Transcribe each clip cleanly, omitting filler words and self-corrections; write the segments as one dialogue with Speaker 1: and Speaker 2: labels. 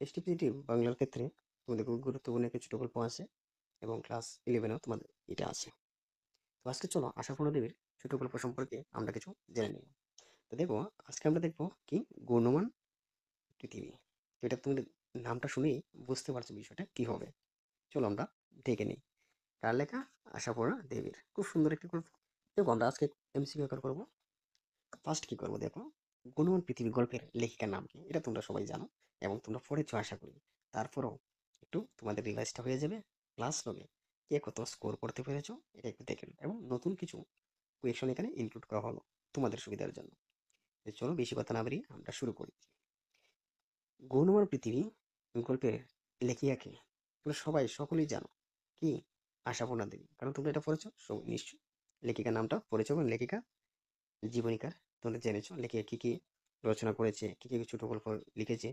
Speaker 1: STPGT বাংলার ক্ষেত্রে তোমাদের খুব গুরুত্বপূর্ণ কিছু গল্প আছে এবং ক্লাস 11এও তোমাদের এটা আছে। তো আজকে চলো আশাপূর্ণা দেবীর ছোট গল্প সম্পর্কে আমরা কিছু জেনে নিই। তো দেখো, আজকে আমরা দেখবো কি গুণমান পৃথিবী। তো এটা তুমি নামটা শুনেই বুঝতে পারছো বিষয়টা কি হবে। চলো আমরা দেখে নিই। কার লেখা? আশাপূর্ণা দেবীর। খুব সুন্দর একটি গল্প। দেখো, আমরা আজকে এমসিকিউ আকার করবো। ফার্স্ট কি করবো দেখো, গুণমান পৃথিবী গল্পের লেখিকার নাম কি, এটা তোমরা সবাই জানো এবং তোমরা পড়েছো আশা করি। তারপরেও একটু তোমাদের রিভাইজটা হয়ে যাবে ক্লাস লগে, কে কত স্কোর করতে পেরেছো এটা একটু দেখে নাও। এবং নতুন কিছু কোয়েশন এখানে ইনক্লুড করা হলো তোমাদের সুবিধার জন্য। তো চলো বেশি কথা না বাড়িয়ে আমরা শুরু করি। গুণমান পৃথিবী গল্পের লেখিকাকে তোমরা সবাই সকলেই জানো, কি? আশাপূর্ণা দেবী। কারণ তোমরা এটা পড়েছো নিশ্চয়ই। লেখিকার নামটা পড়েছো এবং লেখিকা জীবনীকার তোমরা জেনেছো। লেখিকা কি কি রচনা করেছে, কি কি ছোট গল্প লিখেছে,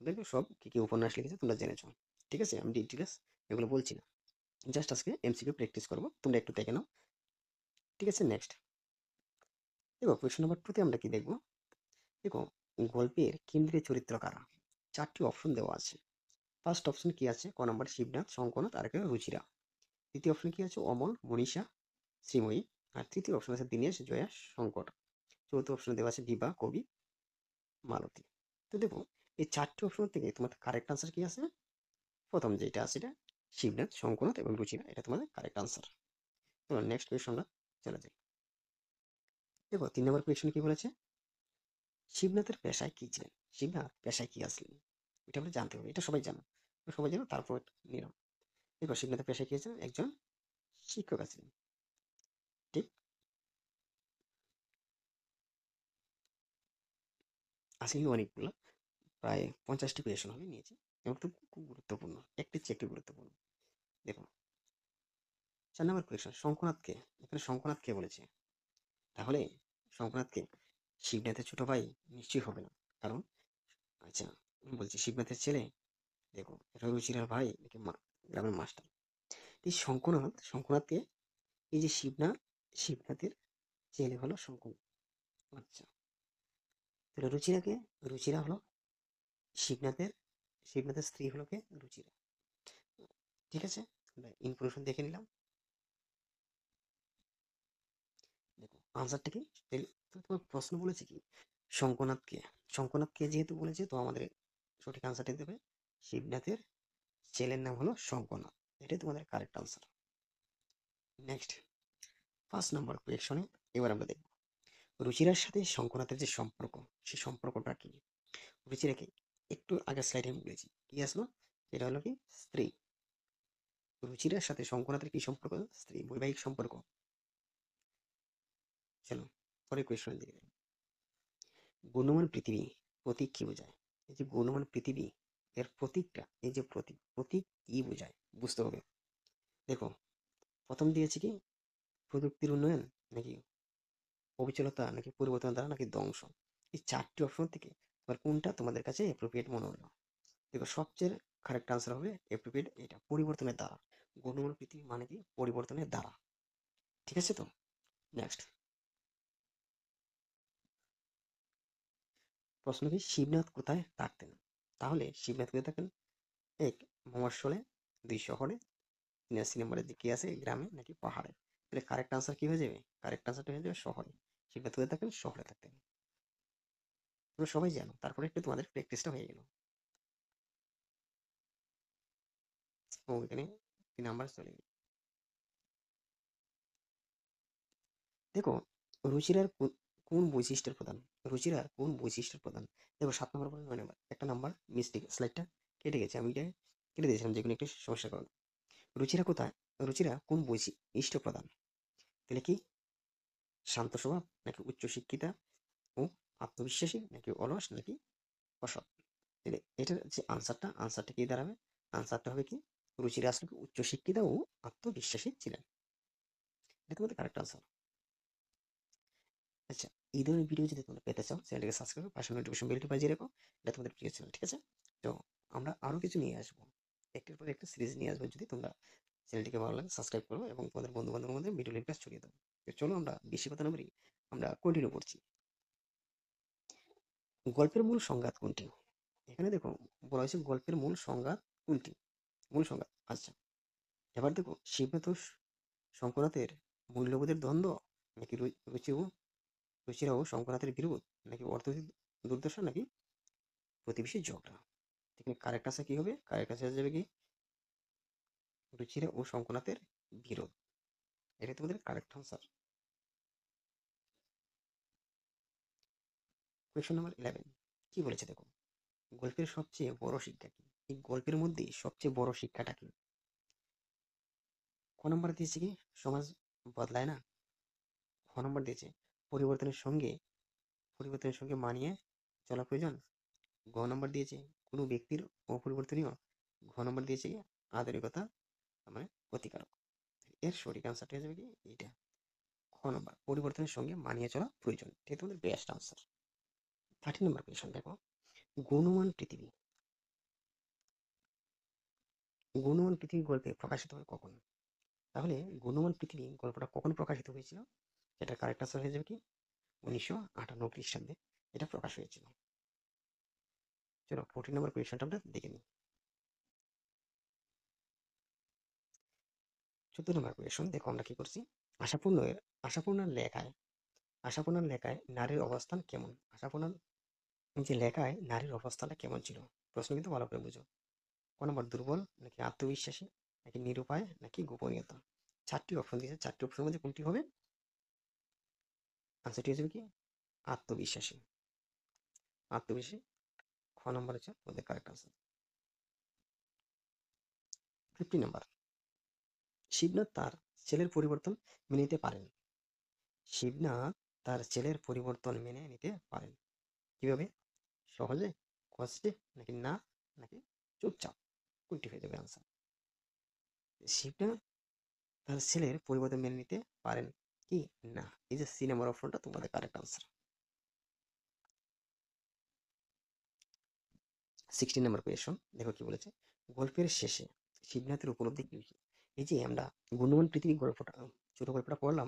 Speaker 1: দেখবে সব কি কি উপন্যাস লিখেছে তোমরা জেনেছো। ঠিক আছে, আমি ডিটেলস এগুলো বলছি না, জাস্ট আজকে এমসিকিউ প্র্যাকটিস করবো, তোমরা একটু দেখে নাও। ঠিক আছে, নেক্সট দেখো, কোয়েশ্চন নাম্বার 2 তে আমরা কি দেখবো। দেখো, গল্পের কেন্দ্রীয় চরিত্র কারা। 4টি অপশন দেওয়া আছে। ফার্স্ট অপশন কি আছে? ক নম্বর শিবনাথ, শঙ্কনাথ আর কেউ রুচিরা। দ্বিতীয় অপশন কি আছে? অমল, মনীষা, শ্রীময়ী। আর তৃতীয় অপশন আছে দীনেশ, জয়া, শঙ্কর। চতুর্থ অপশনে দেওয়া আছে দিবা, কবি, মালতী। তো দেখো, এই 4টি অপশন থেকে তোমাদের কারেক্ট আনসার কি আছে? প্রথম যেটা আছে এটা শিবনাথ, শঙ্কনাথ এবং রুচিরা, এটা তোমাদের কারেক্ট আনসার। তো নেক্সট কোয়েশনটা চলে যাই। দেখো, 3 নম্বর কোয়েশন কি বলেছে? শিবনাথের পেশায় কি ছিলেন? শিবনাথ পেশায় কি আসলেন? এটা আমরা জানতে হবে, এটা সবাই জানো। সবাই জানো, তারপর নিলাম। দেখো, শিবনাথের পেশায় কি আছেন? একজন শিক্ষক আছেন। ঠিক আসলে অনেকগুলো, প্রায় 50টি কোয়েশন আমি নিয়েছি এবং খুব খুব গুরুত্বপূর্ণ, একটির চেয়ে একটি গুরুত্বপূর্ণ। দেখো, 4 নম্বর কোয়েশন, শঙ্কনাথকে, এখানে শঙ্কনাথকে বলেছে। তাহলে শঙ্কনাথকে শিবনাথের ছোট ভাই নিশ্চয়ই হবে না। কারণ, আচ্ছা, আমি বলছি শিবনাথের ছেলে। দেখো, এটা রুচিরার ভাই নাকি গ্রামের মাস্টার। এই শঙ্কনাথকে, এই যে শিবনাথের ছেলে হলো শঙ্কনাথ। আচ্ছা, তাহলে রুচিরা হলো শিবনাথের শিবনাথের স্ত্রী হলো কে? রুচিরা। ঠিক আছে, আমরা ইনফরমেশন দেখে নিলাম। দেখো, আনসারটা কি? তো তোমার প্রশ্ন বলেছে কি শঙ্কনাথকে। শঙ্কনাথকে যেহেতু বলেছে, তো আমাদের সঠিক আনসারটা দেবে শিবনাথের ছেলের নাম হলো শঙ্কনাথ। এটাই তোমাদের correct answer. Next, first number কোয়েশনে এবার আমরা দেখব রুচিরার সাথে শঙ্কনাথের যে সম্পর্ক, সেই সম্পর্কটা কি। রুচিরাকে একটু আগের স্লাইডে আমি বলেছি কি আসলো, এটা হলো কি স্ত্রী। রুচিরার সাথে শঙ্কনাথের কি সম্পর্ক? স্ত্রী, বৈবাহিক সম্পর্ক। চলো পরে কোয়েশন দিকে যাই। গুণমান পৃথিবী প্রতীক কি বোঝায়? এই যে গুণমান পৃথিবী, এর প্রতীকটা, এই যে প্রতীক, প্রতীক কি বোঝায় বুঝতে হবে। দেখো, প্রথম দিয়েছে কি প্রযুক্তির উন্নয়ন, নাকি অবিচলতা, নাকি পরিবর্তনের দ্বারা, নাকি ধ্বংস। এই 4টি অপশন থেকে এবার কোনটা তোমাদের কাছে অ্যাপ্রোপ্রিয়েট মনে হলো? দেখো, সবচেয়ে কারেক্ট আনসার হবে অ্যাপ্রোপ্রিয়েট এটা, পরিবর্তনের দ্বারা। গুণমান পৃথিবী মানে কি? পরিবর্তনের দ্বারা। ঠিক আছে তো, নেক্সট প্রশ্ন কি শিবনাথ কোথায় থাকতেন? তাহলে শিবনাথ কোথায় থাকেন? এক, মফস্বলে, 2 শহরে, 3 নম্বরে যে কি আছে গ্রামে নাকি পাহাড়ে। তাহলে কারেক্ট আনসার কি হয়ে যাবে? কারেক্ট আনসারটা হয়ে যাবে শহরে। শিবনাথ কোথায় থাকেন? শহরে থাকতেন। তোমরা সবাই জানো, তারপরে একটু তোমাদের প্র্যাকটিসটা হয়ে গেল। ও এখানে 3 নাম্বার চলে গেল। দেখো, রুচিরার কোন বৈশিষ্ট্যের প্রধান? রুচিরার কোন বৈশিষ্ট্যের প্রধান? দেখো, 7 নম্বর পরে 9 নম্বর একটা নাম্বার মিস্টেক, স্লাইডটা কেটে গেছে, আমি এটা কেটে দিয়েছিলাম যে কোনো একটি সমস্যার কারণে। রুচিরা কোথায়? রুচিরা কোন বৈশিষ্ট্য প্রধান? তাহলে কি শান্ত স্বভাব, নাকি উচ্চশিক্ষিতা ও আত্মবিশ্বাসী, নাকি অলস, নাকি অসৎ? তাহলে এটার যে আনসারটা কি দাঁড়াবে? আনসারটা হবে কি রুচিরা আসলে কি উচ্চশিক্ষিতা ও আত্মবিশ্বাসী ছিলেন। এটা তোমাদের কারেক্ট আনসার। আচ্ছা, এই ধরনের ভিডিও যদি তোমরা পেতে চাও, চ্যানেলটিকে সাবস্ক্রাইব করে পাশে নোটিফিকেশন বেলটি বাজিয়ে রাখো। এটা তোমাদের প্রিয় চ্যানেল। ঠিক আছে, তো আমরা আরো কিছু নিয়ে আসবো, একটির পর একটা সিরিজ নিয়ে আসবো। যদি তোমরা চ্যানেলটিকে ভালো লাগে সাবস্ক্রাইব করো এবং তোমাদের বন্ধু বান্ধবের মধ্যে ভিডিও লিঙ্কটা ছড়িয়ে দাও। তো চলো আমরা বেশি কথা না বলি, আমরা কন্টিনিউ করছি। গল্পের মূল সংঘাত কোনটি? এখানে দেখো বলা হয়েছে গল্পের মূল সংজ্ঞা কোনটি? মূল সংজ্ঞা। আচ্ছা, এবার দেখো শিবনাথ ও শঙ্করনাথের মূল্যবোধের দ্বন্দ্ব, নাকি রুচিরা ও শঙ্করনাথের বিরোধ, নাকি অর্থনৈতিক দুর্দশা, নাকি প্রতিবেশী ঝগড়া? এখানে কারেক্ট আনসার কি হবে? কারেক্ট আনসার যাবে কি রুচিরা ও শঙ্করনাথের বিরোধ। এটা তোমাদের কারেক্ট আনসার। কোয়েশ্চন নাম্বার 11 কি বলেছে দেখো, গল্পের সবচেয়ে বড় শিক্ষা কি? এই গল্পের মধ্যে সবচেয়ে বড় শিক্ষাটা কি? ক নম্বর দিয়েছে কি সমাজ বদলায় না। খ নম্বর দিয়েছে পরিবর্তনের সঙ্গে মানিয়ে চলা প্রয়োজন। গ নম্বর দিয়েছে কোনো ব্যক্তির অপরিবর্তনীয়। ঘ নম্বর দিয়েছে কি আধুনিকতা মানে ক্ষতিকারক। এর সঠিক আনসারটা হয়ে যাবে কি এইটা, খ নম্বর পরিবর্তনের সঙ্গে মানিয়ে চলা প্রয়োজন। এটা তোমাদের বেস্ট আনসার। 13 নম্বর কোয়েশ্চন দেখো, গুণমান পৃথিবী গল্পে প্রকাশিত হয় কখন? তাহলে গুণমান পৃথিবী গল্পটা কখন প্রকাশিত হয়েছিল? এটা কারেক্ট আনসার হয়ে যাবে কি 1958 খ্রিস্টাব্দে এটা প্রকাশ হয়েছিল। চলো 14 নম্বর কোয়েশ্চনটা আমরা দেখে নিই। 14 নম্বর কোয়েশ্চন দেখো আমরা কি করছি, আশাপূর্ণের আশাপূর্ণার লেখায় নারীর অবস্থান কেমন? আশাপূর্ণার যে লেখায় নারীর অবস্থানটা কেমন ছিল? প্রশ্ন কিন্তু ভালো করে বুঝো। ক নম্বর দুর্বল, নাকি আত্মবিশ্বাসী, নাকি নিরুপায়, নাকি গোপনীয়তা? 4টি অপশন দিয়েছে, 4টি অপশনের মধ্যে কোনটি হবে? আনসারটি হয়ে যাবে কি আত্মবিশ্বাসী। আত্মবিশ্বাসী খ নম্বর হচ্ছে তোমাদের কারেক্ট আনসার। 15 নম্বর, শিবনাথ তার ছেলের পরিবর্তন মেনে নিতে পারেন। শিবনাথ তার ছেলের পরিবর্তন মেনে নিতে পারেন কিভাবে? সহজে, কষ্টে, নাকি না, নাকি চুপচাপ? কোনটি হয়ে যাবে আনসার? শিবনাথ তার ছেলের পরিবর্তন মেনে নিতে পারেন কি না, এই যে সি নাম্বার অপশনটা তোমাদের কারেক্ট আনসার। 16 নম্বর কোয়েশন দেখো কি বলেছে, গল্পের শেষে শিবনাথের উপলব্ধি কি হয়েছে? এই যে আমরা গুণমান পৃথিবী গল্পটা ছোট গল্পটা পড়লাম,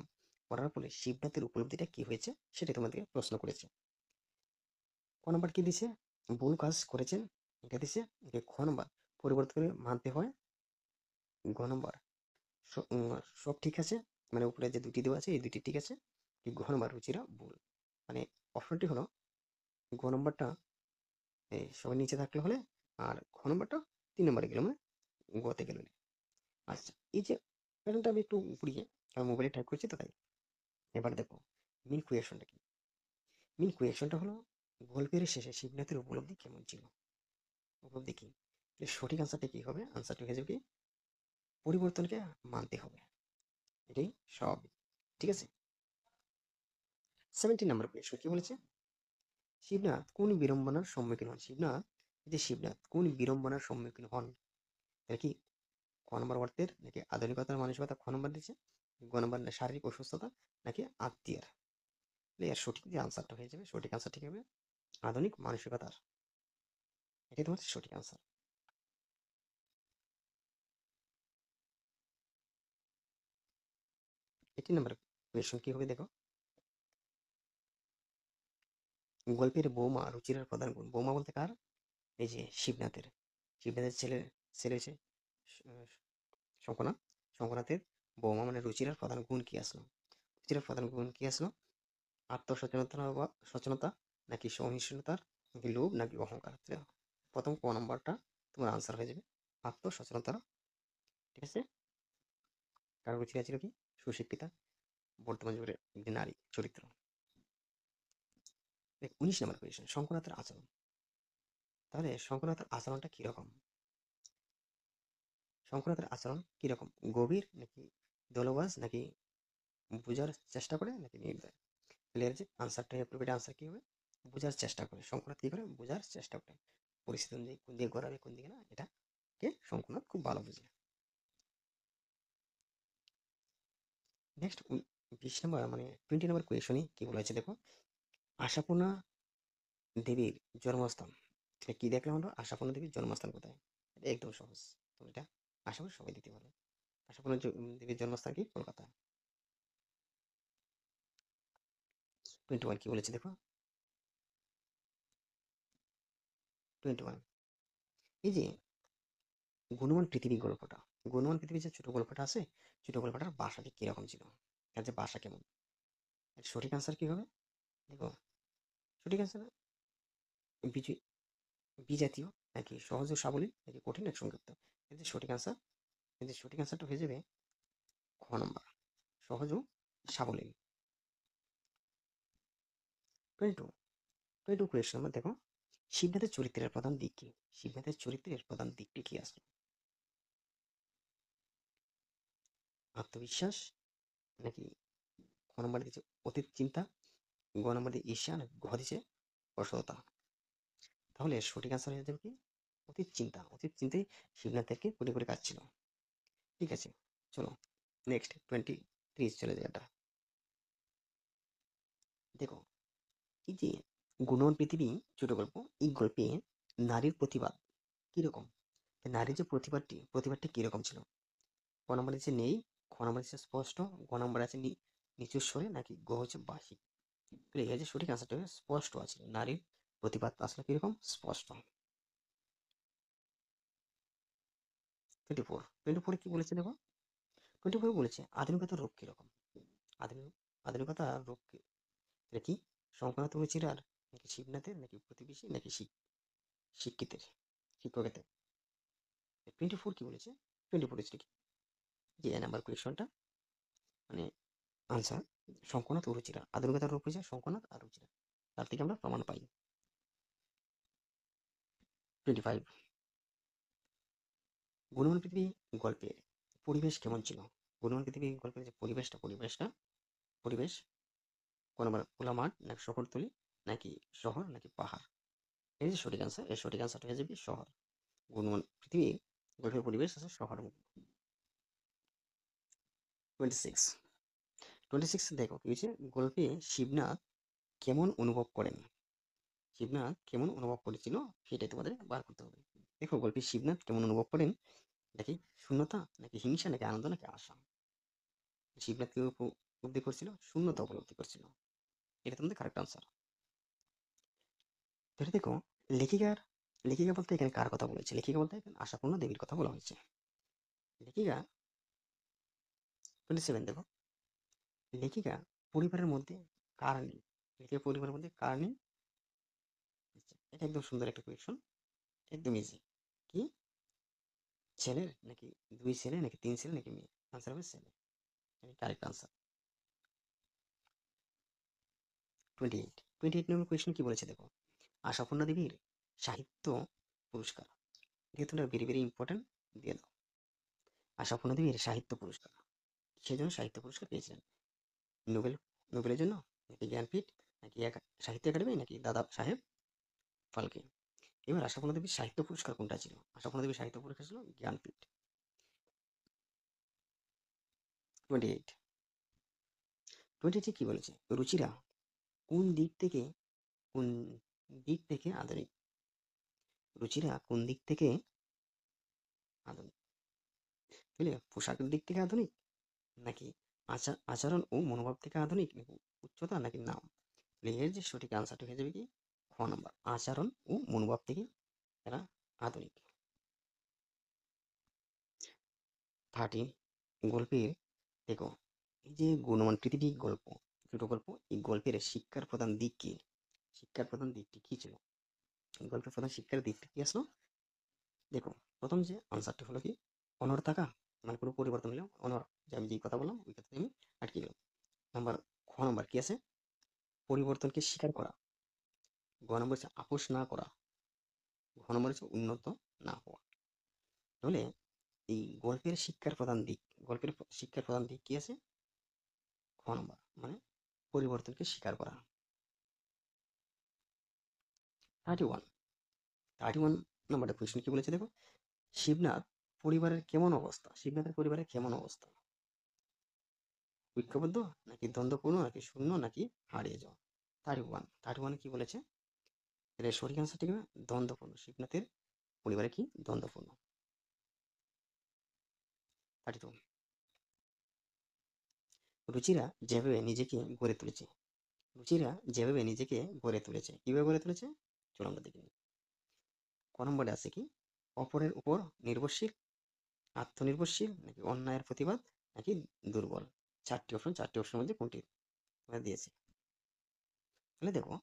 Speaker 1: পড়ার ফলে শিবনাথের উপলব্ধিটা কি হয়েছে সেটাই তোমাদেরকে প্রশ্ন করেছে। ক নম্বর কি দিছে, ভুল কাজ করেছেন এটা দিছে। খ নম্বর পরিবর্তন করে মানতে হয়। গ নম্বর সব ঠিক আছে, মানে উপরে যে দুটি দেওয়া আছে এই দুটি ঠিক আছে। কি ঘ নম্বর রুচিরা ভুল। মানে অপশনটি হলো গ নম্বরটা সবাই নিচে থাকলে হলে, আর ঘ নম্বরটা 3 নম্বরে গেল মানে গতে গেল। আচ্ছা, এই যে প্যাটার্নটা আমি একটু ঘুরিয়ে কারণ মোবাইলে টাইপ করছি তো তাই। এবার দেখো মেন কোয়েশনটা কি, মেন কোয়েশনটা হলো গল্পের শেষে শিবনাথের উপলব্ধি কেমন ছিল? উপলব্ধি কি? সঠিক আনসারটা কি হবে? আনসারটা হয়ে যাবে কি পরিবর্তনকে মানতে হবে। এটাই স্বাভাবিক। ঠিক আছে। 17 নম্বর কোয়েশন কি বলেছে, শিবনাথ কোন বিড়ম্বনার সম্মুখীন হন? শিবনাথ কোন বিড়ম্বনার সম্মুখীন হন? এটা কি ক নম্বর অর্থের, নাকি আধুনিকতার মানসিকতা খ নম্বর দিচ্ছে, গ নম্বর শারীরিক অসুস্থতা, নাকি আত্মীয়ের? এর সঠিক যে আনসারটা হয়ে যাবে, সঠিক আনসার ঠিক হবে আধুনিক মানসিকতার। এটাই তোমার সঠিক আনসার। 18 নম্বর কোয়েশন কি হবে দেখো, গল্পের বৌমা রুচিরার প্রধান গুণ। বৌমা বলতে কার? এই যে শিবনাথের ছেলে হচ্ছে শঙ্কনাথ। শঙ্কনাথের বৌমা মানে রুচিরার প্রধান গুণ কি আসলো? রুচিরার প্রধান গুণ কি আসলো? আত্মসচেতনতা বা সচেতনতা, নাকি সহিষ্ণুতার, নাকি লোভ, নাকি অহংকার? প্রথম ক নম্বরটা তোমার আনসার হয়ে যাবে আত্মসচেতনতা। ঠিক আছে। কারণ রুচিরা ছিল কি সুশিক্ষিতা, বর্তমান যুগের একটি নারী চরিত্র। 19 নম্বর কোয়েশ্চেন, শঙ্করনাথের আচরণ। তাহলে শঙ্করনাথের আচরণটা কিরকম? শঙ্করনাথের আচরণ কিরকম? গভীর, নাকি দলবাজ, নাকি বোঝার চেষ্টা করে, নাকি নির্দয়? ক্লিয়ার যে আনসারটা অ্যাপ্রোপ্রিয়েট আনসার কি হবে? বোঝার চেষ্টা করে। শঙ্করনাথ কি করে? বোঝার চেষ্টা করে। পরিস্থিতি অনুযায়ী কোন দিকে গড়াবে কোন দিকে না, এটাকে শঙ্করনাথ খুব ভালো বুঝে। নেক্সট 20 নম্বর মানে 20 নম্বর কোয়েশনই কি বলেছে দেখো, আশাপূর্ণা দেবীর জন্মস্থান। এটা কি দেখলাম আমরা? আশাপূর্ণা দেবীর জন্মস্থান কোথায়? এটা একদম সহজ, তুমি এটা আশা করি সবাই দিতে পারবে। আশাপূর্ণা দেবীর জন্মস্থান কি? কলকাতা। 21 কি বলেছে দেখো, 21। এই যে গুণমান পৃথিবী গল্পটা, গুণমান পৃথিবীর যে ছোট গল্পটা আছে, ছোট গল্পটার ভাষাটি কিরকম ছিল, তার যে ভাষা কেমন? এর সঠিক আনসার কি হবে? দেখো, সঠিক আনসার বিজয় বিজাতীয়, নাকি সহজ ও সাবলীল, নাকি কঠিন এক সংক্ষিপ্ত। এর সঠিক আনসার, সঠিক আনসারটা হয়ে যাবে খ নম্বর, সহজ ও সাবলীল। 22, 22 কোয়েশ্চন নাম্বার দেখো, শিবনাথের চরিত্রের প্রধান দিক কি? শিবনাথের চরিত্রের প্রধান দিকটি কি আসলো? আত্মবিশ্বাস, নাকি খ নম্বর দিচ্ছে অতীত চিন্তা, গ নম্বর দিয়ে ঈর্ষা, নাকি ঘ দিচ্ছে অসততা। তাহলে সঠিক আনসার হয়ে যাবে কি অতীত চিন্তা। অতীত চিন্তাই শিবনাথদেরকে কোটি করে কাটছিল। ঠিক আছে, চলো নেক্সট 23 চলে যায়। এটা দেখো, এই যে গুণন পৃথিবী ছোট গল্প, এই গল্পে নারীর প্রতিবাদ কিরকম? নারীর যে প্রতিবাদটি কিরকম ছিল? ক নম্বর দিচ্ছে নেই, খ নম্বর দিচ্ছে স্পষ্ট, গ নম্বর আছে নিচু স্বরে, নাকি গ হচ্ছে বাসি। এই যে সঠিক আনসারটা স্পষ্ট আছে, নারীর প্রতিবাদ আসলে কিরকম? স্পষ্ট। 24 কি বলেছে দেখো, 24 বলেছে আধুনিকতার রূপ কিরকম? আধুনিক আধুনিকতার রূপ এটা কি? শঙ্করনাথ মুচিরার, নাকি শিবনাথের, নাকি প্রতিবেশী, নাকি শিক্ষিতের, শিক্ষকের। 24 কি বলেছে? 24 হচ্ছে কি, যে নাম্বার কোয়েশনটা মানে আনসার, শঙ্করনাথ ও রুচিরা, আধুনিকতার রূপ হয়েছে শঙ্করনাথ আর রুচিরা, তার থেকে আমরা প্রমাণ পাই। 25, গুণমান পৃথিবী গল্পের পরিবেশ কেমন ছিল? গুণমান পৃথিবী গল্পের যে পরিবেশ কোন নম্বর, খোলা মাঠ, নাকি শহরতলি, নাকি শহর, নাকি পাহাড়। এই যে সঠিক আনসার, এর সঠিক আনসারটা হয়ে যাবে শহর। গুণমান পৃথিবী গল্পের পরিবেশ আছে শহর। 26, 26 দেখো কি হয়েছে, গল্পে শিবনাথ কেমন অনুভব করেন? শিবনাথ কেমন অনুভব করেছিল সেটাই তোমাদের বার করতে হবে। দেখো, গল্পে শিবনাথ কেমন অনুভব করেন, নাকি শূন্যতা, নাকি হিংসা, নাকি আনন্দ, নাকি আশা। শিবনাথ কি উপলব্ধি করছিল? শূন্যতা উপলব্ধি করছিল। এটা তোমাদের কারেক্ট আনসার। তাহলে দেখো, লেখিকার লেখিকা বলতে এখানে কার কথা বলেছে? লেখিকা বলতে এখানে আশাপূর্ণা দেবীর কথা বলা হয়েছে। লেখিকা 27 দেখো, লেখিকা পরিবারের মধ্যে কার নেই? লেখিকা পরিবারের মধ্যে কার নেই? এটা একদম সুন্দর একটা কোয়েশন, একদম ইজি। কি ছেলের, নাকি 2 ছেলে, নাকি 3 ছেলে, নাকি মেয়ে? আনসার হবে ছেলে, কারেক্ট আনসার। 28 নম্বর কোয়েশন কি বলেছে দেখো, আশাপূর্ণা দেবীর সাহিত্য পুরস্কার, এটা তোমরা ভেরি ভেরি ইম্পর্টেন্ট, দিয়ে দাও। আশাপূর্ণা দেবীর সাহিত্য পুরস্কার কিসের জন্য সাহিত্য পুরস্কার পেয়েছিলেন? নোবেল, নোবেলের জন্য, নাকি জ্ঞানপীঠ, নাকি সাহিত্য একাডেমি, নাকি দাদা সাহেব ফালকে। এবার আশাপূর্ণা দেবীর সাহিত্য পুরস্কার কোনটা ছিল? আশাপূর্ণা দেবীর সাহিত্য পুরস্কার ছিল জ্ঞানপীঠ। 28, 28 কি বলেছে, রুচিরা কোন দিক থেকে কোন দিক থেকে আধুনিক? রুচিরা কোন দিক থেকে আধুনিক? বুঝলে, পোশাকের দিক থেকে আধুনিক, নাকি আচরণ ও মনোভাব থেকে আধুনিক, নাকি উচ্চতা, নাকি নাম। এর যে সঠিক আনসারটা হয়ে যাবে কি খ নম্বর, আচরণ ও মনোভাব থেকে এরা আধুনিক। 30, গল্পের দেখো, এই যে গুণমান পৃথিবী গল্প, ছোট গল্প, এই গল্পের শিক্ষার প্রধান দিক কি? শিক্ষার প্রধান দিকটি কি ছিল? গল্পের প্রধান শিক্ষার দিকটি কি আসলো? দেখো, প্রথম যে আনসারটা হলো কি অনড় থাকা, মানে কোনো পরিবর্তন হলেও অনড়, যে আমি যেই কথা বললাম ওই কথাতে আমি আটকে গেলাম। নাম্বার খ নম্বর কি আছে, পরিবর্তনকে স্বীকার করা। গ নম্বর হচ্ছে আপোষ না করা, ঘ নম্বর হচ্ছে উন্নত না হওয়া। তাহলে এই গল্পের শিক্ষার প্রধান দিক, গল্পের শিক্ষার প্রধান দিক কি আছে? খ নম্বর, মানে পরিবর্তনকে স্বীকার করা। 31, 31 নম্বরটা কোয়েশ্চন কি বলেছে দেখো, শিবনাথ পরিবারের কেমন অবস্থা? শিবনাথের পরিবারের কেমন অবস্থা? ঐক্যবদ্ধ, নাকি দ্বন্দ্বপূর্ণ, নাকি শূন্য, নাকি হারিয়ে যাওয়া। 31 কি বলেছে? এর সঠিক আনসারটি কি হবে? দ্বন্দ্বপূর্ণ। শিবনাথের পরিবারে কি দ্বন্দ্বপূর্ণ। 32, রুচিরা যেভাবে নিজেকে গড়ে তুলেছে, রুচিরা যেভাবে নিজেকে গড়ে তুলেছে, কিভাবে গড়ে তুলেছে চলো আমরা দেখে নিই। নম্বরে আছে কি, অপরের উপর নির্ভরশীল, আত্মনির্ভরশীল, নাকি অন্যায়ের প্রতিবাদ, নাকি দুর্বল। চারটি অপশনের মধ্যে কোনটি দিয়েছে। তাহলে দেখো,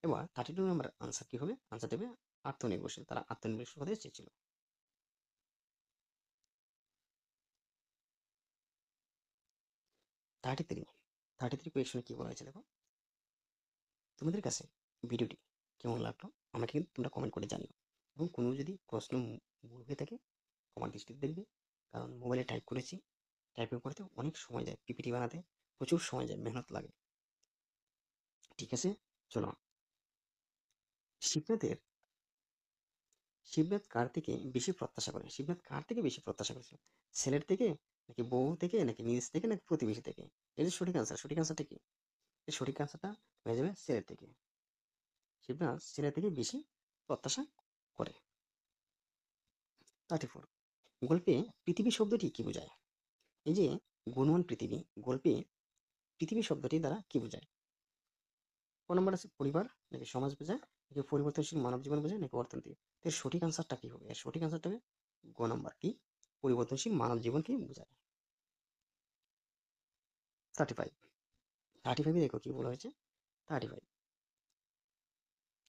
Speaker 1: এবার 32 নম্বর আনসার কি হবে? আনসার দেবে আত্মনির্ভরশীল। তারা আত্মনির্ভরশীল হতে চেয়েছিল। 33 কোয়েশনে কি বলা হয়েছে দেখো। তোমাদের কাছে ভিডিওটি কেমন লাগলো আমাকে কিন্তু তোমরা কমেন্ট করে জানিও, এবং কোনো যদি প্রশ্ন ভুল হয়ে থাকে আমার দৃষ্টিতে দেখবে, কারণ মোবাইলে টাইপ করেছি, টাইপিং করতে অনেক সময় যায়, পিপিটি বানাতে প্রচুর সময় যায়, মেহনত লাগে। ঠিক আছে, চলো। শিবনাথের শিবনাথ কার থেকে বেশি প্রত্যাশা করে? শিবনাথ কার থেকে বেশি প্রত্যাশা করেছিল? ছেলের থেকে, নাকি বউ থেকে, নাকি নিজ থেকে, নাকি প্রতিবেশী থেকে? এই যে সঠিক আনসার, সঠিক আনসারটা কি? এই সঠিক আনসারটা হয়ে যাবে ছেলের থেকে। শিবনাথ ছেলের থেকে বেশি প্রত্যাশা করে। 34, গল্পে পৃথিবী শব্দটি কি বোঝায়? এই যে গুণমান পৃথিবী, গল্পে পৃথিবী শব্দটি দ্বারা কি বোঝায়? কোন নম্বর আছে? পরিবার, নাকি সমাজ বোঝায়, নাকি পরিবর্তনশীল মানব জীবন বোঝায়, নাকি অর্থনীতি? এর সঠিক আনসারটা কি হবে? এর সঠিক আনসারটা হবে গ নাম্বার, কি? পরিবর্তনশীল মানব জীবনকে বোঝায়। 35, 35 দেখো কি বলা হয়েছে। 35,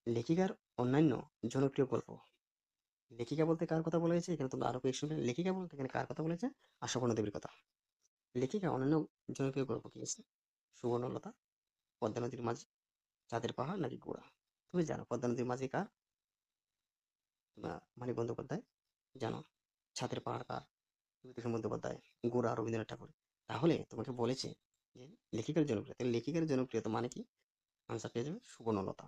Speaker 1: লেখিকার অন্যান্য জনপ্রিয় গল্প। লেখিকা বলতে কার কথা বলা হয়েছে? এখানে তোমরা আরো কয়েকশন। লেখিকা বলতে এখানে কার কথা বলেছে? আশাপূর্ণা দেবীর কথা। লেখিকা অন্যান্য জনপ্রিয় গল্প কি আছে? সুবর্ণলতা, পদ্মা নদীর মাঝি, চাঁদের পাহাড়, নাকি গোড়া? তুমি জানো পদ্মা নদীর মাঝি কার? মানিক বন্দ্যোপাধ্যায়। জানো ছাদের পাহাড় কার? বিভূতিভূষণ বন্দ্যোপাধ্যায়। গোড়া রবীন্দ্রনাথ ঠাকুর। তাহলে তোমাকে বলেছে যে লেখিকার জনপ্রিয়তা, তাহলে লেখিকার জনপ্রিয়তা মানে কি? আনসার পেয়ে যাবে সুবর্ণলতা।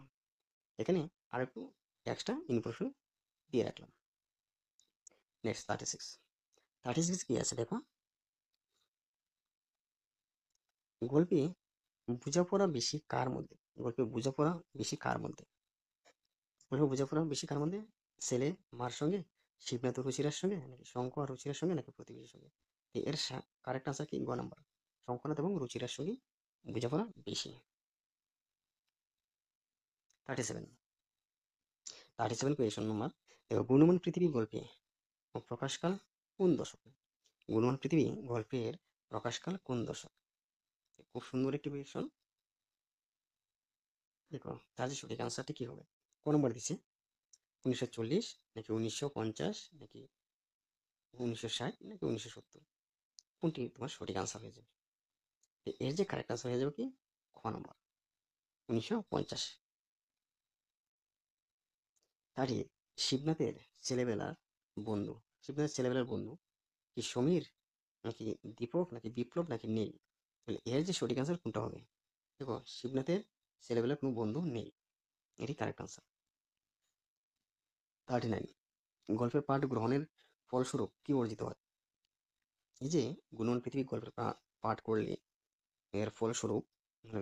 Speaker 1: এখানে আরেকটু এক্সট্রা ইনফরমেশন দিয়ে রাখলাম। নেক্সট 36, 36 কি আছে দেখো। গল্পে বোঝাপড়া বেশি কার মধ্যে? গল্পে বোঝাপড়া বেশি কার মধ্যে? গল্পে বোঝাপড়া বেশি কার মধ্যে? ছেলে মার সঙ্গে, শিবনাথ ও রুচিরার সঙ্গে, নাকি শঙ্খ আর রুচিরার সঙ্গে, নাকি প্রতিবেশীর সঙ্গে? তো এর কারেক্ট আনসার কি? গ নাম্বার, শঙ্খনাথ এবং রুচিরার সঙ্গে বোঝাপড়া বেশি। 37, 37 কোয়েশন নম্বর। দেখো, গুণমান পৃথিবী গল্পে প্রকাশকাল কোন দশকে? গুণমান পৃথিবী গল্পের প্রকাশকাল কোন দশক? খুব সুন্দর একটি কোয়েশন। দেখো তার যে সঠিক আনসারটি কি হবে? কোন নম্বর দিচ্ছে? 1940, নাকি 1950, নাকি 1960, নাকি 1970? কোনটি তোমার সঠিক আনসার হয়ে যাবে? এর যে কারেক্ট আনসার হয়ে যাবে কি? খ নম্বর, 1950। তারই শিবনাথের ছেলেবেলার বন্ধু, শিবনাথের ছেলেবেলার বন্ধু কি সমীর, নাকি দীপক, নাকি বিপ্লব, নাকি নীল? তাহলে এর যে সঠিক আনসার কোনটা হবে? দেখো, শিবনাথের ছেলেবেলার কোনো বন্ধু নেই, এটি কারেক্ট আনসার। 39, গল্পের পাঠ গ্রহণের ফলস্বরূপ কি অর্জিত হয়? এই যে গুণমান পৃথিবী গল্পের পাঠ করলে এর ফলস্বরূপ মানে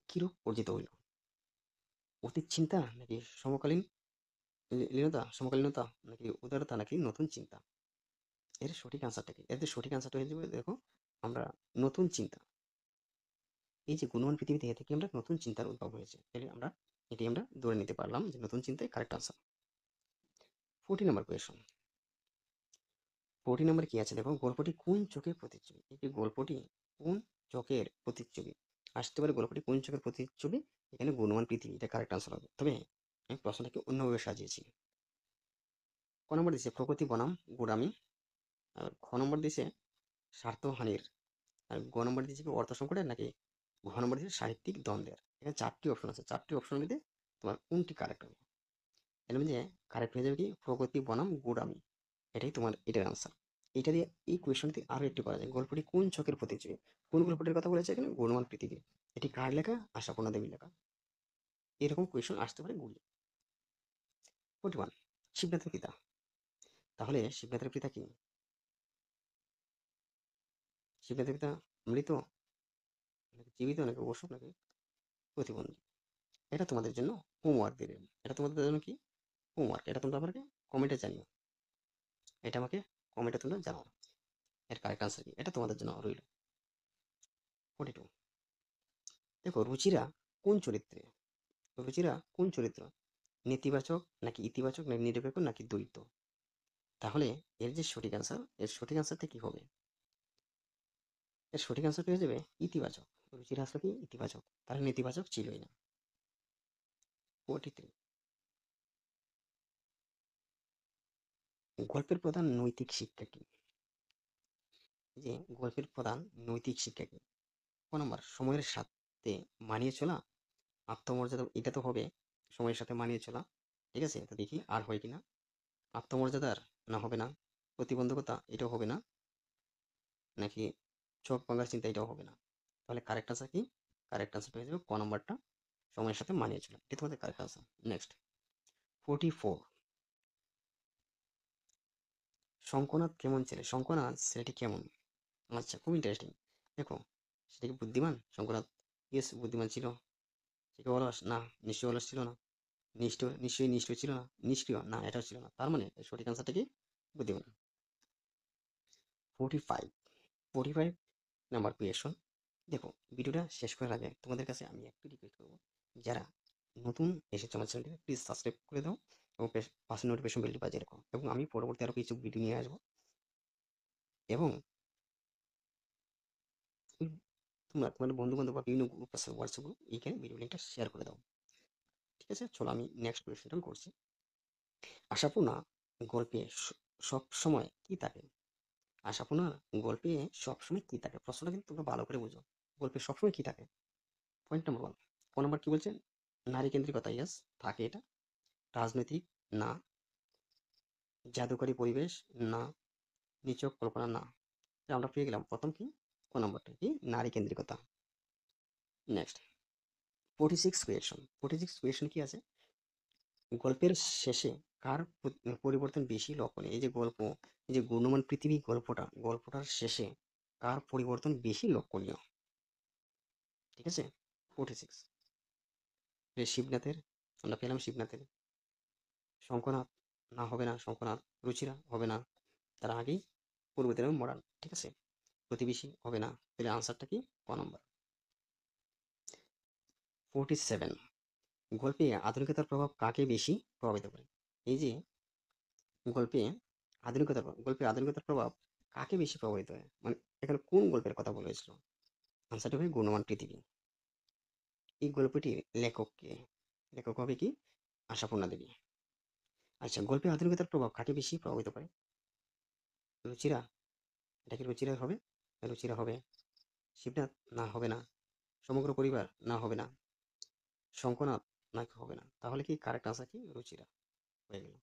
Speaker 1: কিরূপ অর্জিত হইল? অতীত চিন্তা, নাকি সমকালীন সমকালীনতা, নাকি উদারতা, নাকি নতুন চিন্তা? এর সঠিক আনসারটা কি? এর যে সঠিক আনসারটা হয়ে যাবে দেখো, আমরা নতুন চিন্তা। এই যে গুণমান পৃথিবীতে এ থেকে আমরা নতুন চিন্তার উদ্ভব হয়েছে, তাহলে আমরা ধরে নিতে পারলাম যে নতুন চিন্তাই কারেক্ট আনসার। 40 নম্বর কোয়েশন। 40 নম্বর কি আছে দেখো, গল্পটি কোন চোখের প্রতিচ্ছবি? এই যে গল্পটি কোন চোখের প্রতিচ্ছবি আসতে পারে? গল্পটি কোন চোখের প্রতিচ্ছবি? এখানে গুণমান পৃথিবী, এটা কারেক্ট আনসার হবে। তবে আমি প্রশ্নটাকে অন্যভাবে সাজিয়েছি। ক নম্বর দিচ্ছে প্রকৃতি বনাম গোড়ামি, আর খ নম্বর দিচ্ছে স্বার্থহানির, আর গ নম্বর দিচ্ছে কি অর্থ সংকটের, নাকি ঘ নম্বর দিচ্ছে সাহিত্যিক দ্বন্দ্বের? এখানে চারটি অপশন আছে, চারটি অপশনের মধ্যে তোমার কোনটি কারেক্ট হবে? এর মধ্যে কারেক্ট হয়ে যাবে কি প্রগতি বনাম গোড়ামি, এটাই তোমার এটার আনসার। এটা দিয়ে এই কোয়েশনটি আরো একটু করা যায়, গল্পটি কোন চোখের প্রতিচ্ছবি? কোন গল্পটির কথা বলেছে এখানে? গুণমান পৃথিবী। এটি কার লেখা? আশাপূর্ণা দেবীর লেখা। এরকম কোয়েশন আসতে পারে গুলি। 41, শিবনাথের পিতা। তাহলে শিবনাথের পিতা কি? শিবনাথের পিতা মৃত, নাকি জীবিত, নাকি অসুখ, নাকি প্রতিবন্ধী? এটা তোমাদের জন্য হোমওয়ার্ক দিলেন, এটা তোমাদের জন্য কি হোমওয়ার্ক, এটা তোমরা আমাকে কমেন্টে জানিও, এটা আমাকে কমেন্টে তোমরা জানাও এর কারেক্ট আনসার কি, এটা তোমাদের জন্য রইল। 42, দেখো রুচিরা কোন চরিত্রে? রুচিরা কোন চরিত্র? নেতিবাচক নাকি ইতিবাচক নাকি নিরপেক্ষ নাকি দ্বৈত? তাহলে এর যে সঠিক অ্যান্সার, এর সঠিক অ্যান্সারটা কি হবে? এর সঠিক অ্যান্সারটা হয়ে যাবে ইতিবাচক। রুচির আসলে কি ইতিবাচক, তাহলে নেতিবাচক ছিলই না। 43, গল্পের প্রধান নৈতিক শিক্ষা কি? যে গল্পের প্রধান নৈতিক শিক্ষা কি? ক নম্বর, সময়ের সাথে মানিয়ে চলা, আত্মমর্যাদা, এটা তো হবে সময়ের সাথে মানিয়ে চলা। ঠিক আছে, তো দেখি আর হয় কিনা। আত্মমর্যাদার, না হবে না। প্রতিবন্ধকতা, এটাও হবে না। নাকি চোখ ভাঙার চিন্তা, এটাও হবে না। তাহলে কারেক্ট আনসার কি? কারেক্ট আনসার হয়ে যাবে ক নম্বরটা, সময়ের সাথে মানিয়ে চলা। এটা তোমাদের কারেক্ট আনসার। নেক্সট, 44, শঙ্কনাথ কেমন ছেলে? শঙ্কনাথ ছেলেটি কেমন? আচ্ছা, খুব ইন্টারেস্টিং। দেখো, সেটা কি বুদ্ধিমান? শঙ্কনাথ ইয়েস বুদ্ধিমান ছিল। সে কি অলস? না, নিশ্চয়ই অলস ছিল না। নিশ্চয়ই নিষ্ঠুর ছিল না। নিষ্ক্রিয়, না এটাও ছিল না। তার মানে এর সঠিক আনসারটা কি? বুদ্ধিমান। 45, 45 নাম্বার কোয়েশন। দেখো, ভিডিওটা শেষ করার আগে তোমাদের কাছে আমি একটু রিকোয়েস্ট করবো, যারা নতুন এসেছো আমার চ্যানেলটিকে প্লিজ সাবস্ক্রাইব করে দাও এবং পাশে নোটিফিকেশন বেলটি বাজিয়ে রাখো, এবং আমি পরবর্তী আরো কিছু ভিডিও নিয়ে আসবো। এবং তোমরা তোমাদের বন্ধু বান্ধব বা বিভিন্ন গ্রুপ আছে, হোয়াটসঅ্যাপ গ্রুপ, এইখানে ভিডিও লিঙ্কটা শেয়ার করে দাও। ঠিক আছে, চলো আমি নেক্সট কোয়েশনটা করছি। আশাপূর্ণা গল্পে সব সময় কি থাকে? আশাপূর্ণার গল্পে সবসময় কি থাকে? প্রশ্নটা কিন্তু তোমরা ভালো করে বুঝো। গল্পে সবসময় কি থাকে? Point number one. ক নাম্বার কি বলছেন? নারী কেন্দ্রিকতা, ইয়েস থাকে এটা। রাজনৈতিক, না। জাদুকরী পরিবেশ, না। নিছক কল্পনা, না। আমরা পেয়ে গেলাম প্রথম কি, ক নাম্বারটা কি, নারী কেন্দ্রিকতা। Next, 46 question. 46 কোয়েশন কি আছে? গল্পের শেষে কার পরিবর্তন বেশি লক্ষণীয়? এই যে গল্প, এই যে গুণমান পৃথিবী গল্পটার শেষে কার পরিবর্তন বেশি লক্ষণীয়? ঠিক আছে, 46। শিবনাথের, আমরা পেলাম শিবনাথের। শঙ্খনাথ, না হবে না শঙ্খনাথ। রুচিরা, হবে না, তার আগেই পূর্বতে মডার্ন। ঠিক আছে, প্রতিবেশী, হবে না। তাহলে আনসারটা কি? ক নম্বর। 47, গল্পে আধুনিকতার প্রভাব কাকে বেশি প্রভাবিত করে? এই যে গল্পে গল্পে আধুনিকতার প্রভাব কাকে বেশি প্রভাবিত হয়, মানে এখানে কোন গল্পের কথা বলা হয়েছিল? আনসারটা হবে গুণমান পৃথিবী। এই গল্পটির লেখক কে? লেখক হবে কি? আশাপূর্ণা দেবী। আচ্ছা, গল্পে আধুনিকতার প্রভাব কাকে বেশি প্রভাবিত করে? রুচিরা, এটা কি রুচিরা হবে? রুচিরা হবে। শিবনাথ, না হবে না। সমগ্র পরিবার, না হবে না। শঙ্খনাথ, না হবে না। তাহলে কি কারেক্ট আনসার কি? রুচিরা হয়ে গেল।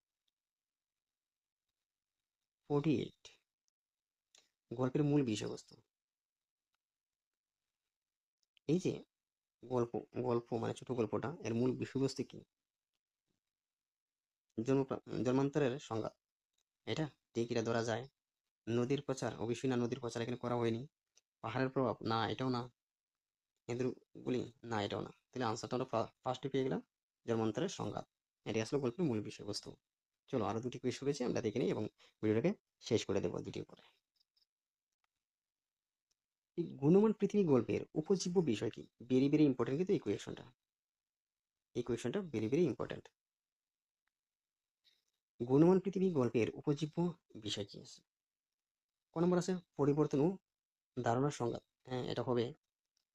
Speaker 1: 48, গল্পের মূল বিষয়বস্তু। এই যে গল্প, মানে ছোট গল্পটা, এর মূল বিষয়বস্তু কি? জন্মান্তরের সংজ্ঞা, এটা ঠিক, এটা ধরা যায়। নদীর প্রচার, অবশ্যই না, নদীর প্রচার এখানে করা হয়নি। পাহাড়ের প্রভাব, না এটাও না। ইঁদুর গুলি, না এটাও না। তাহলে আনসারটা আমরা ফার্স্টে পেয়ে গেলাম, জন্মান্তরের সংঘাত। এটাই আসলে গল্পের মূল বিষয়বস্তু। চলো আরো দুটি কুইজ রয়েছে, আমরা দেখে নিই এবং ভিডিওটাকে শেষ করে দেবো দুটির পরে। এই গুণমান পৃথিবী গল্পের উপজীব্য বিষয় কি? ভেরি ভেরি ইম্পর্টেন্ট কিন্তু এই কোয়েশনটা। এই কোয়েশনটা ভেরি ভেরি ইম্পর্টেন্ট। গুণমান পৃথিবী গল্পের উপজীব্য বিষয় কি আছে? ক নম্বর আছে পরিবর্তন ও ধারণার সংঘাত, হ্যাঁ এটা হবে।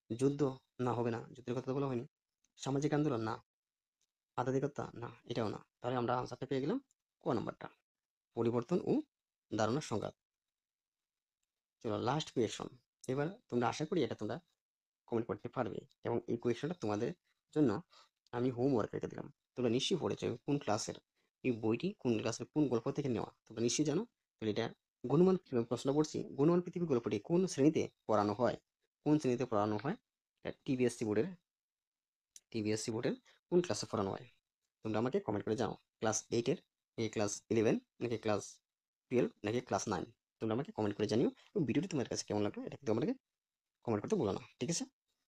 Speaker 1: যুদ্ধ, না হবে না, যুদ্ধের কথা তো বলা হয়নি। সামাজিক আন্দোলন, না। আধ্যাত্মিকতা, না এটাও না। তাহলে আমরা আনসারটা পেয়ে গেলাম ক নম্বরটা, পরিবর্তন ও ধারণার সংঘাত। চলো লাস্ট কোয়েশন। এবার তোমরা, আশা করি এটা তোমরা কমেন্ট করতে পারবে, এবং এই কোয়েশনটা তোমাদের জন্য আমি হোমওয়ার্ক রেখে দিলাম। তোমরা নিশ্চয়ই পড়েছো কোন ক্লাসের এই বইটি, কোন ক্লাসের কোন গল্প থেকে নেওয়া, তোমরা নিশ্চয়ই জানো। তাহলে এটা গুণমান প্রশ্ন পড়ছি, গুণমান পৃথিবী গল্পটি কোন শ্রেণীতে পড়ানো হয়? কোন শ্রেণীতে পড়ানো হয়? এটা টিবিএসসি বোর্ডের কোন ক্লাসে পড়ানো হয়? তোমরা আমাকে কমেন্ট করে জানাও। ক্লাস 8-এর, নাকি ক্লাস 11, নাকি ক্লাস 12, নাকি ক্লাস 9? তোমরা আমাকে কমেন্ট করে জানিও, এবং ভিডিওটি তোমার কাছে কেমন লাগলো এটা কিন্তু আমাকে কমেন্ট করতে ভুলো না। ঠিক আছে?